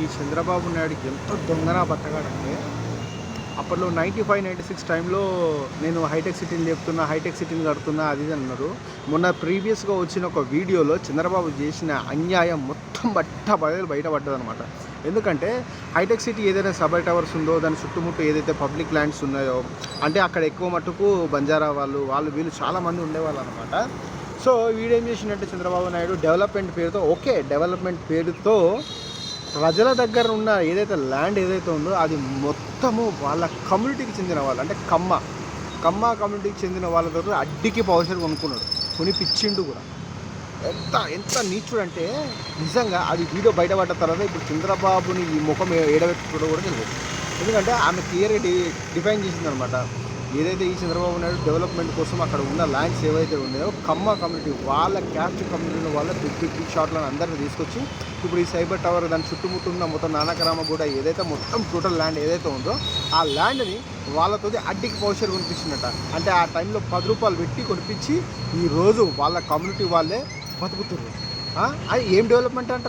ఈ చంద్రబాబు నాయుడుకి ఎంత దొంగన బతకాడంటే అప్పట్లో 95, 96 టైంలో నేను హైటెక్ సిటీని లేపుతున్నా, హైటెక్ సిటీని కడుతున్నా అది ఇది అన్నారు. మొన్న ప్రీవియస్గా వచ్చిన ఒక వీడియోలో చంద్రబాబు చేసిన అన్యాయం మొత్తం బయటపడ్డదనమాట. ఎందుకంటే హైటెక్ సిటీ ఏదైతే సబ్ టవర్స్ ఉందో దాని చుట్టుముట్టు ఏదైతే పబ్లిక్ ల్యాండ్స్ ఉన్నాయో, అంటే అక్కడ ఎక్కువ మట్టుకు బంజారా వాళ్ళు వీళ్ళు చాలామంది ఉండేవాళ్ళు అనమాట. సో వీడేం చేసిందంటే చంద్రబాబు నాయుడు డెవలప్మెంట్ పేరుతో డెవలప్మెంట్ పేరుతో ప్రజల దగ్గర ఉన్న ఏదైతే ల్యాండ్ ఏదైతే ఉందో అది మొత్తము వాళ్ళ కమ్యూనిటీకి చెందిన వాళ్ళు, అంటే కమ్మ కమ్యూనిటీకి చెందిన వాళ్ళ దగ్గర అడ్డికి పౌషర్ కొనిపించిండు కూడా. ఎంత నీచుడు అంటే నిజంగా అది వీడియో బయటపడ్డ తర్వాత ఇప్పుడు చంద్రబాబుని ఈ ముఖం ఏడబెట్టుకోవడం కూడా తెలియదు. ఎందుకంటే ఆమె క్లియర్గా డిఫైన్ చేసింది అనమాట. ఏదైతే ఈ చంద్రబాబు నాయుడు డెవలప్మెంట్ కోసం అక్కడ ఉన్న ల్యాండ్స్ ఏవైతే ఉన్నాయో కమ్మ కమ్యూనిటీ వాళ్ళ క్యాస్ట్ కమ్యూనిటీ వాళ్ళ బిగ్ షాట్లను అందరినీ తీసుకొచ్చి ఇప్పుడు ఈ సైబర్ టవర్ దాని చుట్టుముట్టు ఉన్న మొత్తం నానకరామ కూడా ఏదైతే మొత్తం టోటల్ ల్యాండ్ ఏదైతే ఉందో ఆ ల్యాండ్ని వాళ్ళతో అడ్డికి పౌషర్ కొనిపించిందట. అంటే ఆ టైంలో 10 రూపాయలు పెట్టి కొనిపించి ఈరోజు వాళ్ళ కమ్యూనిటీ వాళ్ళే బతుకుతున్నారు. అది ఏం డెవలప్మెంట్ అంటారు?